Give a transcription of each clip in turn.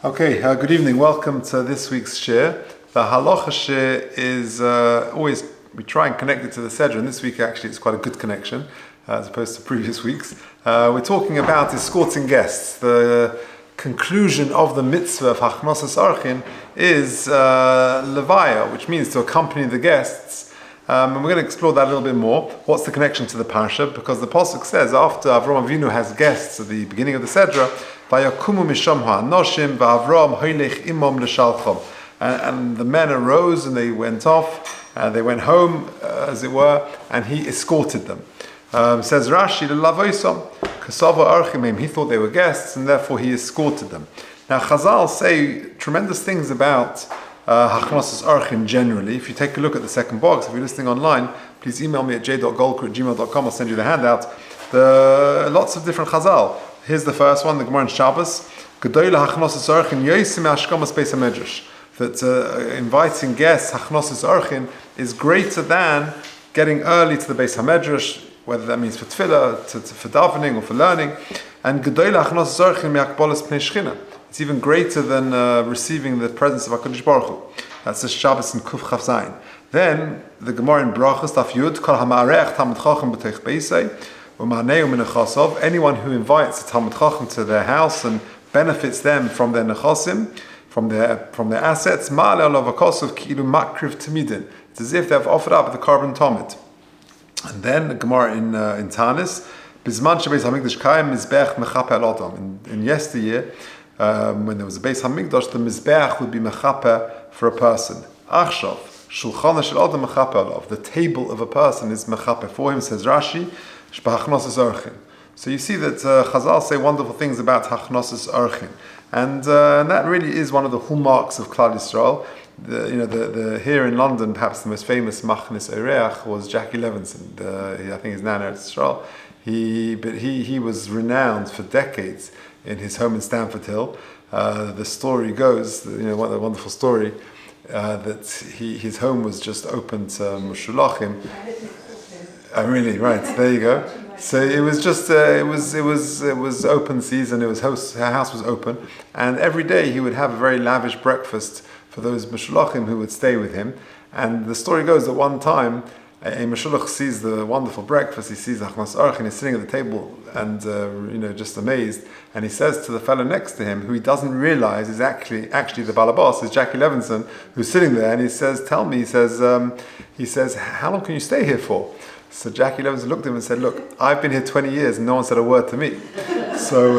Okay, good evening. Welcome to this week's Shiur. The Halacha Shiur is always, we try and connect it to the Sedra, and this week actually it's quite a good connection as opposed to previous weeks. We're talking about escorting guests. The conclusion of the mitzvah of Hachnosas Orchin is Levaya, which means to accompany the guests. And we're going to explore that a little bit more. What's the connection to the parasha? Because the pasuk says after Avram Avinu has guests at the beginning of the Sedra, Vayakumu misham ha'anoshim va'Avram hoylech imam l'shalchom. And the men arose and they went off, they went home, as it were, and he escorted them. Says Rashi, l'lavoisom kasava archimim. He thought they were guests, and therefore he escorted them. Now Chazal say tremendous things about Hachnosas Orchin generally. If you take a look at the second box, if you're listening online, please email me at j.golker@gmail.com. I'll send you the handout. Lots of different Chazal. Here's the first one, the Gemara in Shabbos. Gedoyle Hachnosas Orchin yosim hashkamas beis hamedrash. That inviting guests, Hachnosas Orchin, is greater than getting early to the Beis HaMedrash, whether that means for tefillah, for davening, or for learning. And Gedoyle Hachnosas Orchin me'akbolas pnei Shechina. It's even greater than receiving the presence of HaKadosh Baruch Hu. That's the Shabbos in Kuf Chav Zayin. Then the Gemara in Brachos Daf Yud Kol Hamaarech Talmid Chacham B'Teich Beisei U'Manei U'Minachasov. Anyone who invites a Talmid Chacham to their house and benefits them from their nechasim, from their assets, Ma'ale Olav HaKosov Ki'ilu Makriv Tamidin. It's as if they've offered up the carbon tomid. And then the Gemara in Tanis Bizman Shebeis Hamikdash Kayim Mizbech Mechape Al Adam. In yesteryear, when there was a Beis Hamikdash, the Mizbeach would be mechape for a person. Achshav, Shulchana shel Adam mechape alav. The table of a person is mechape for him, says Rashi, Shbahachnosas Orchin. So you see that Chazal say wonderful things about Hachnosas Orchin. And that really is one of the hallmarks of Klal Yisrael. Here in London, perhaps the most famous Machnis Oreach was Jackie Levinson. I think his nan Eretz Yisrael. He was renowned for decades in his home in Stamford Hill. The story goes, what a wonderful story, that his home was just open to Mushulachim. Really, right, there you go. So it was just, it was open season, her house was open, and every day he would have a very lavish breakfast for those Mushulachim who would stay with him. And the story goes that one time, a Meshulach sees the wonderful breakfast, he sees Hachnos Orchin, he's sitting at the table and just amazed, and he says to the fellow next to him, who he doesn't realize is actually the Balabas, is Jackie Levinson, who's sitting there, and he says, tell me, he says, how long can you stay here for? So Jackie Levinson looked at him and said, look, I've been here 20 years and no one said a word to me. So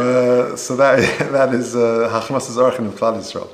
that is Hachnosas Orchin of Klal Yisrael.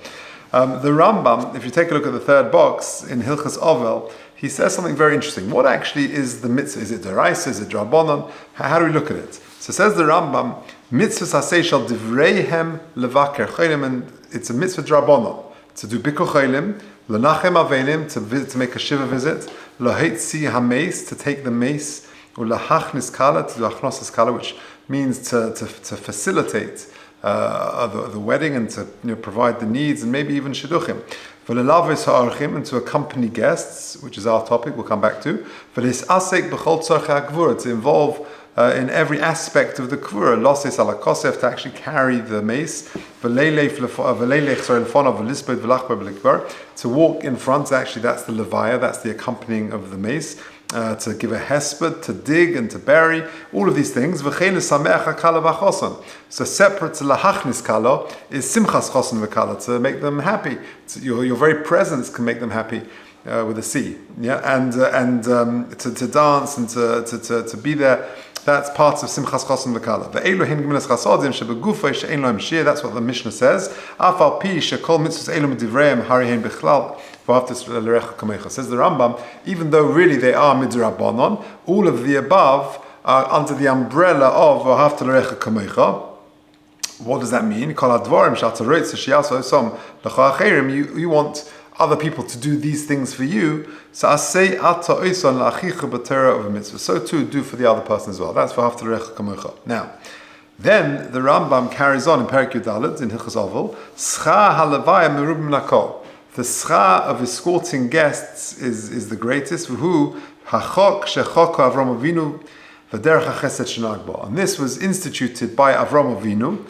The Rambam, if you take a look at the third box in Hilchas Ovel, he says something very interesting. What actually is the mitzvah? Is it deraisa? Is it drabanan? How do we look at it? So says the Rambam, mitzvah sasei shal divreihem levaker cholim, and it's a mitzvah drabanan to do bikkur cholim, lenachem avenim, to make a shiva visit, lahetzi hameis, to take the mace, or lahachnis kala, to do achnosas kala, which means to facilitate the wedding and to provide the needs and maybe even shidduchim. And to accompany guests, which is our topic, we'll come back to. To involve in every aspect of the kvura, loses ala kosef, to actually carry the mace, to walk in front. Actually, that's the levaya, that's the accompanying of the mace. To give a hesped, to dig and to bury, all of these things. So separate to lahachnis kala is simchas chosan v'kala, to make them happy. Your very presence can make them happy with a C. Yeah, and to dance and to be there. That's part of simchas chosan v'kala. Ve'elohin gemilas chasadim shebegufay she'ein lohem shir. That's what the Mishnah says. Afal pi shekol mitzvos elom divrayim harihen bichlal. Says the Rambam, even though really they are midrabanon, all of the above are under the umbrella of v'ahavta l'recha kamecha. What does that mean? You want other people to do these things for you. So too do for the other person as well. That's v'ahavta l'recha kamecha. Now, then the Rambam carries on in Perek Yudalad in Hilchos Ovel. Schar halavaya merubim lakol. The schar of escorting guests is the greatest. Who hachok shechok Avram Avinu v'derech hachesed shenag bo. And this was instituted by Avram Avinu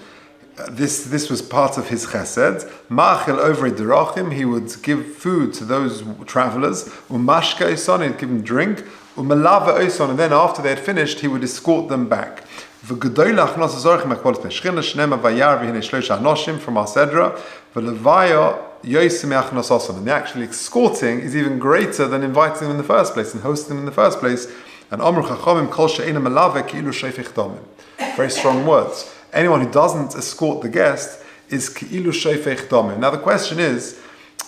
this was part of his chesed. Ma'achil over derachim, he would give food to those travelers. Umashka oson, he'd give them drink. Umalava oson, and then after they had finished, he would escort them back. V'gedoylach nosazorchim akvolos peshchina shnema vayar v'hinei shloisha anoshim from our sedra. V'levaya yosim achnososon. And the actual escorting is even greater than inviting them in the first place and hosting them in the first place. And Amru Chachamim kol she'ena malave ki'ilu sheifich domim. Very strong words. Anyone who doesn't escort the guest is ki'ilu sheifich domim. Now the question is,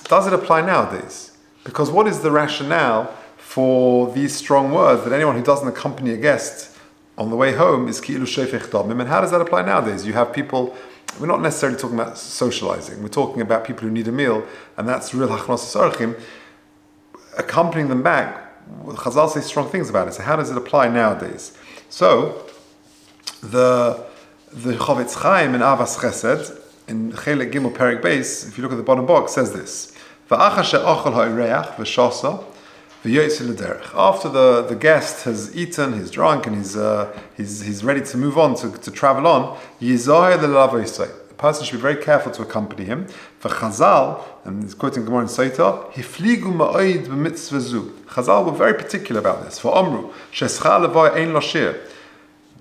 does it apply nowadays? Because what is the rationale for these strong words that anyone who doesn't accompany a guest on the way home is ki'ilu sheifich domim? And how does that apply nowadays? You have people, we're not necessarily talking about socializing, we're talking about people who need a meal, and that's real hachnos sarchim. Accompanying them back, Chazal say strong things about it. So how does it apply nowadays? So the Chavetz Chaim in Avas Chesed in Chelek Gimel Perek Beis, if you look at the bottom box, says this: After the guest has eaten, he's drunk, and he's ready to move on to travel on, the person should be very careful to accompany him. For Chazal, and he's quoting Gemara in Sotah, Hifligu ma'oid b'mitzvah zu. Chazal were very particular about this. For Amru, she'eschal levoy ein lo shir.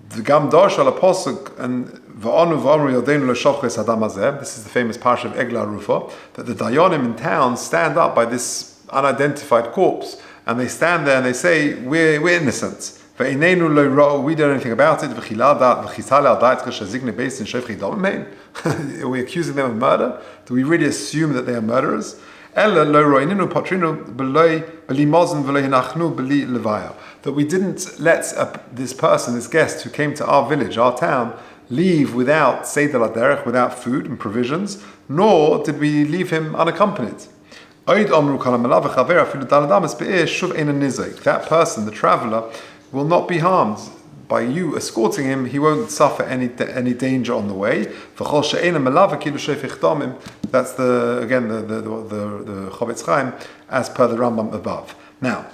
The Gam Darsh al Apostle and Va'anu Va'amru Yodeinu lo shofches adam hazeh. This is the famous parsha of Eglah Rufa, that the Dayanim in town stand up by this unidentified corpse, and they stand there and they say, we're innocent. Ve'inenu lo ra'u, we don't know anything about it. Are we accusing them of murder? Do we really assume that they are murderers? That we didn't let this person, this guest who came to our village, our town, leave without seder laderech, without food and provisions, nor did we leave him unaccompanied. That person, the traveler, will not be harmed by you escorting him. He won't suffer any danger on the way. That's the Chavetz Chaim as per the Rambam above. Now,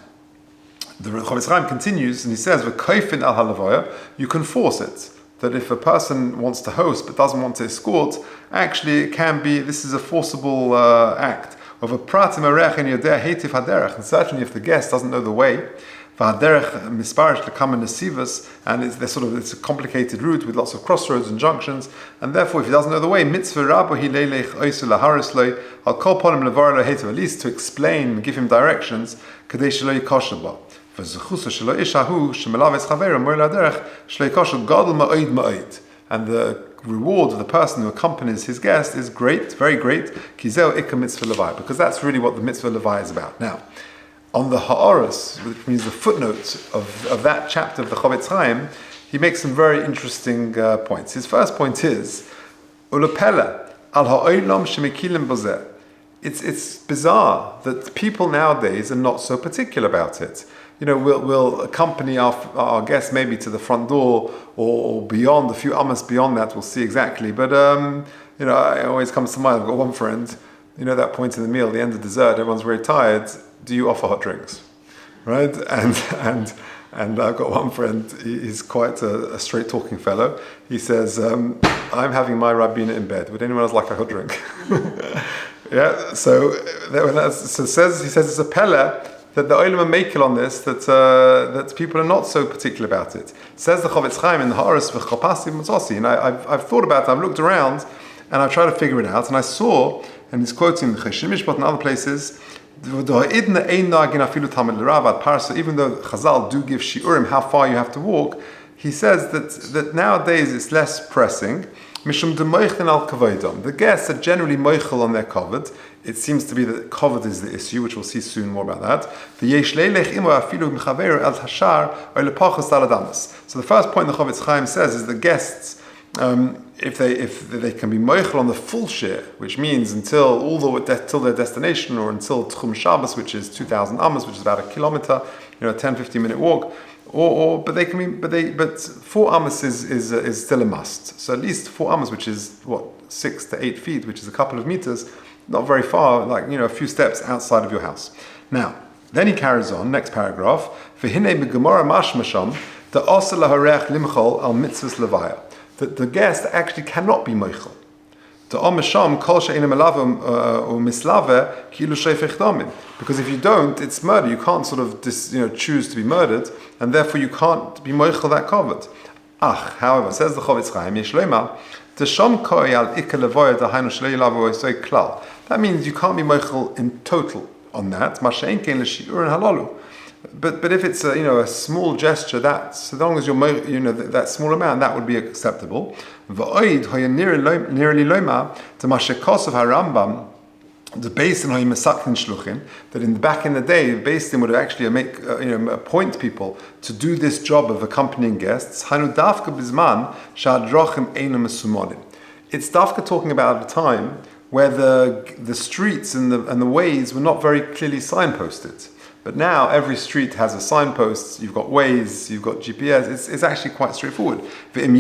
the Chavetz Chaim continues and he says, "V'koifin al halavoya." You can force it. That if a person wants to host but doesn't want to escort, actually it can be. This is a forcible act of a pratim arech in yodeh heitiv haderech. And certainly, if the guest doesn't know the way. And it's a complicated route with lots of crossroads and junctions, and therefore if he doesn't know the way, mitzvah rabbi hilelech oisu laharisle, I'll call upon him levar lehetiv, at least to explain, give him directions, kadei shelo yikosher ba. V'zechusa shelo ishahu shemelaves chavera moir laderech shelo yikosher gadol ma'oid ma'oid. And the reward of the person who accompanies his guest is great, very great, kizeo ikka mitzvah levai, because that's really what the mitzvah levai is about. Now, on the ha'aros, which means the footnote of that chapter of the Chavetz Chaim, he makes some very interesting points. His first point is, Ulapela al ha'olam shemekilim bozeh. It's bizarre that people nowadays are not so particular about it. You know, we'll accompany our guests maybe to the front door or beyond, a few amas beyond that, we'll see exactly. But, it always comes to mind, I've got one friend, that point in the meal, the end of dessert, everyone's very tired. Do you offer hot drinks, right? And I've got one friend. He's quite a straight talking fellow. He says, "I'm having my Rabbina in bed. Would anyone else like a hot drink?" Yeah. So he says it's a pella that the olim are makel on this. That people are not so particular about it. Says the Chavetz Chaim in the Haaretz v'chapasi Matzossi. And I've thought about it. I've looked around and I've tried to figure it out. And I saw, and he's quoting the Cheshim Mishpat and other places. Even though Chazal do give shiurim how far you have to walk, he says that nowadays it's less pressing. The guests are generally moichel on their kavod. It seems to be that kavod is the issue, which we'll see soon more about that. So the first point the Chavetz Chaim says is the guests, if they can be moichel on the full share, which means till their destination, or until Tchum Shabbos, which is 2,000 amas, which is about a kilometer, a 10-15 minute walk, but 4 amas is still a must. So at least 4 amas, which is 6 to 8 feet, which is a couple of meters, not very far, a few steps outside of your house. Now, then he carries on, next paragraph, V'hinei b'gemara mashmasham the osel laharech limchol al mitzvahs levaya. That the guest actually cannot be moichel. Because if you don't, it's murder. You can't sort of choose to be murdered, and therefore you can't be moichel that covered. However, says the Chofetz Chaim, that means you can't be moichel in total on that. But if it's a small gesture, that so long as you're that small amount, that would be acceptable. That in the back in the day, the Beis Din would actually appoint people to do this job of accompanying guests. It's dafka talking about a time where the streets and the ways were not very clearly signposted. But now every street has a signpost. You've got Waze, you've got GPS. It's actually quite straightforward. And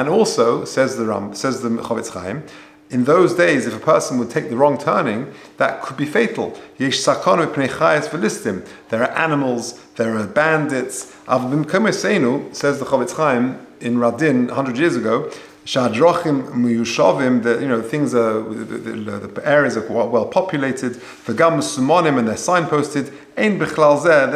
also says the Chofetz Chaim, in those days, if a person would take the wrong turning, that could be fatal. There are animals, there are bandits. Says the Chofetz Chaim in Radin 100 years ago. Things are, the areas are well populated. V'gam sumonim, and they're signposted. Ein bichlal zeh.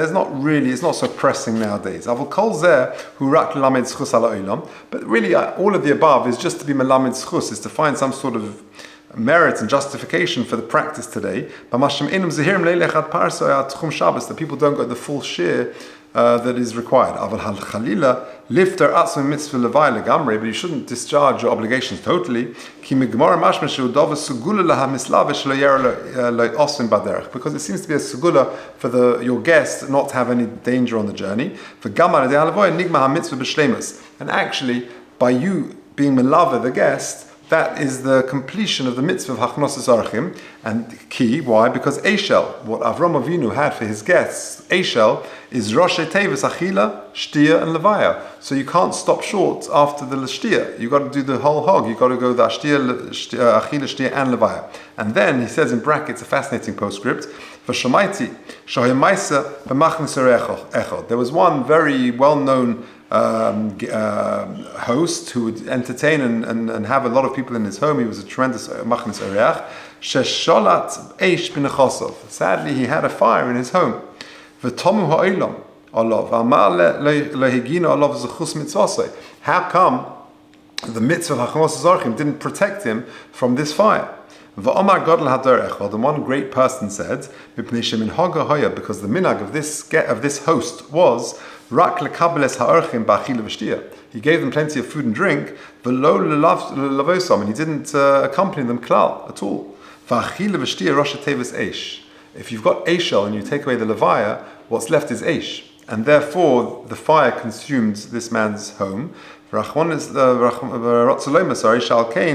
It's not so pressing nowadays. Avol kol zeh hu rak lamed zchus ala olam. But really, all of the above is just to be melamed zchus, is to find some sort of merit and justification for the practice today. That people don't go the full share that is required. But you shouldn't discharge your obligations totally. Because it seems to be a segula for your guest not to have any danger on the journey. And actually, by you being melava the guest, that is the completion of the mitzvah of Hachnosas Orchim. And key, why? Because Eishel, what Avram Avinu had for his guests, Eishel is Rosh Tevis Achila, Shtia, and Levaya. So you can't stop short after the Shtia. You've got to do the whole hog. You've got to go the Achila, Shtia, and Levaya. And then he says in brackets a fascinating postscript, V'shomaiti, Shohemaisa, B'machnis Echod. There was one very well-known host who would entertain and have a lot of people in his home. He was a tremendous machnis oreach. Shesholat eish b'nechosov. Sadly, he had a fire in his home. V'tomu ha'olam olav. Amar lehigina olav zechus mitzvosei. How come the mitzvah of Hachnos Zorchim didn't protect him from this fire? V'omar godel hador echad. And one great person said, because the minhag of this host was rak lekabeles ha'orchim ba'achila v'shtia. He gave them plenty of food and drink, v'lo lavosam, and he didn't accompany them klal at all. V'achila v'shtia rosh tevis eish. If you've got eishel and you take away the levaya, what's left is eish, and therefore the fire consumed this man's home. Shalkein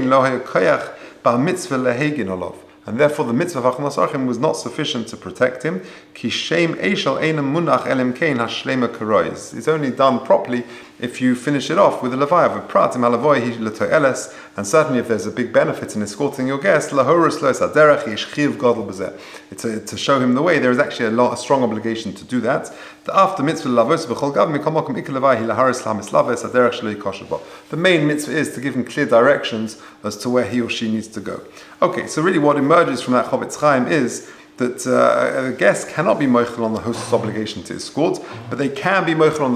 lo hayakoyach ba mitzvah lehegin olav. And therefore the mitzvah of Hachnos Orchim was not sufficient to protect him. Ki shem eishel einam munach elim kein hashlema karois. It's only done properly if you finish it off with a levaya. V'pratim halavoi hi letoeles. And certainly if there's a big benefit in escorting your guest, lahorus lo saderach yish chiv godel b'zeh. To show him the way, there is actually a strong obligation to do that. The after mitzvah lavos v'chol gav mikol makom ik levaya hi laharis lamislaves saderach shlo yikosher bo. The main mitzvah is to give him clear directions as to where he or she needs to go. Okay, so really what emerges from that Chofetz Chaim is that a guest cannot be moichel on the host's obligation to escort, but they can be moichel on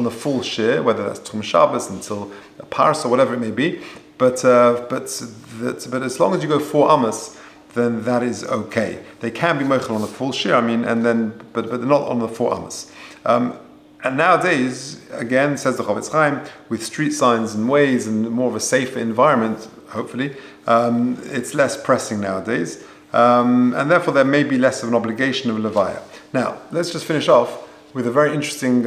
the full share, whether that's Tum Shabbos until a Paras or whatever it may be. But as long as you go 4 Amos, then that is okay. They can be moichel on the full share. but they're not on the 4 Amos. And nowadays, again, says the Chofetz Chaim, with street signs and ways and more of a safer environment, hopefully, it's less pressing nowadays. And therefore there may be less of an obligation of Levaya. Now, let's just finish off with a very interesting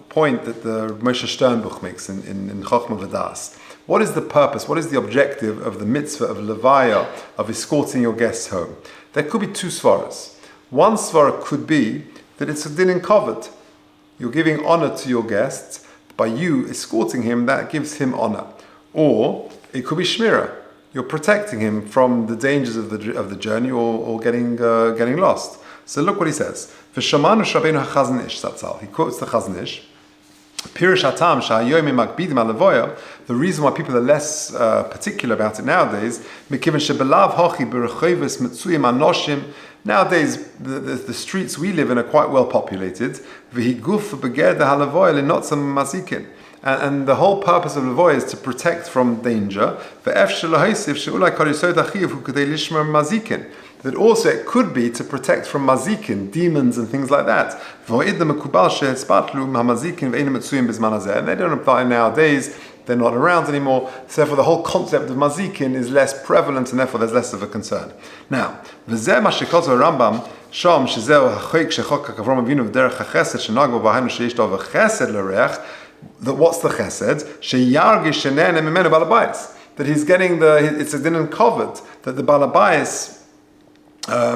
point that the Moshe Sternbuch makes in Chochmah V'das. What is the purpose, what is the objective of the mitzvah of Levaya, of escorting your guests home? There could be 2 svaras. One svara could be that it's a din in kavod. You're giving honor to your guests. By you escorting him, that gives him honor. Or it could be shmirah. You're protecting him from the dangers of the journey or getting lost. So look what he says. He quotes the Chazon Ish. The reason why people are less particular about it nowadays, nowadays the streets we live in are quite well populated. And the whole purpose of Levoy is to protect from danger. That also it could be to protect from mazikin, demons and things like that. And they don't apply nowadays, they're not around anymore. So therefore the whole concept of mazikin is less prevalent and therefore there's less of a concern. Now, Rambam, that what's the chesed? That he's getting it's a din covered, that the balabais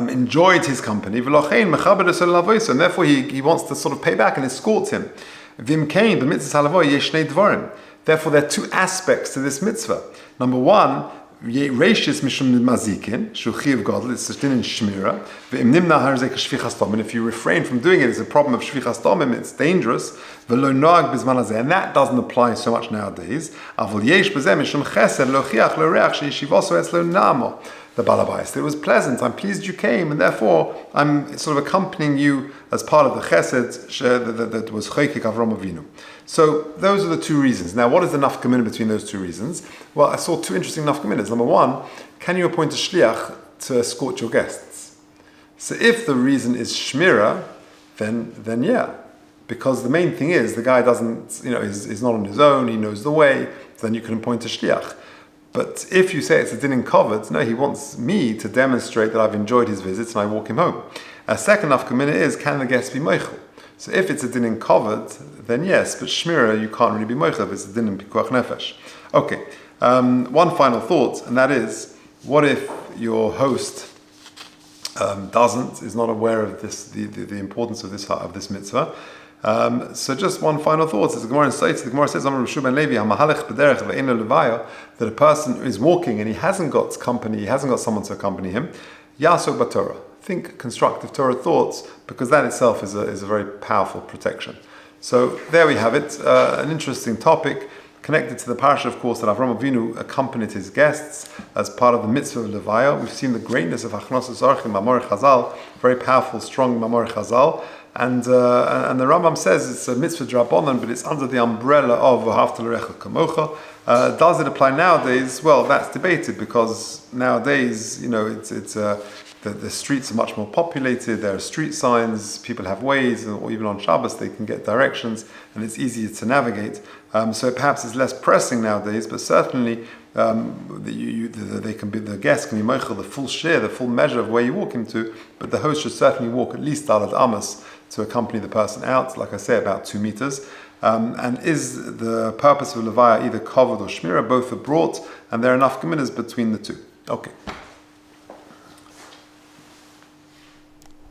enjoyed his company, and therefore he wants to sort of pay back and escort him. Therefore there are two aspects to this mitzvah. Number one, Reishis mishum mazikin, shuchiv godel, it's a din in shmira. And if you refrain from doing it, it's a problem of shvichas domim, it's dangerous. And that doesn't apply so much nowadays. The balabais. It was pleasant. I'm pleased you came, and therefore I'm sort of accompanying you as part of the chesed that was chaykik Avram Avinu. So those are the two reasons. Now, what is the nafkamina between those two reasons? Well, I saw two interesting nafkaminas. Number one, can you appoint a shliach to escort your guests? So if the reason is shmira, then yeah, because the main thing is the guy doesn't, is not on his own. He knows the way. Then you can appoint a shliach. But if you say it's a din in covered, no, he wants me to demonstrate that I've enjoyed his visits and I walk him home. A second nafkamina is, can the guest be meichel? So if it's a din in covered, then yes, but shmira, you can't really be meichel if it's a din in pikuach nefesh. Okay, one final thought, and that is, what if your host is not aware of this, the importance of this mitzvah? So just one final thought. As the Gemara says, that a person is walking and he hasn't got company, he hasn't got someone to accompany him. Yasok b'Torah. Think constructive Torah thoughts, because that itself is a very powerful protection. So there we have it. An interesting topic connected to the parasha, of course, that Avram Avinu accompanied his guests as part of the mitzvah of Levaya. We've seen the greatness of Achnos Escorting, Mamor Chazal, very powerful, strong Mamor Chazal. And the Rambam says it's a mitzvah drabonon, but it's under the umbrella of V'ahavta l'recha kamocha. Does it apply nowadays? Well, that's debated, because nowadays, the streets are much more populated. There are street signs. People have ways, or even on Shabbos they can get directions, and it's easier to navigate. So perhaps it's less pressing nowadays, but certainly the guest can be meichel the full share, the full measure of where you walk into, but the host should certainly walk at least dalad amos to accompany the person out, like I say, about 2 meters. And is the purpose of Levaya either covered or shmira? Both are brought, and there are enough geminas between the two. Okay.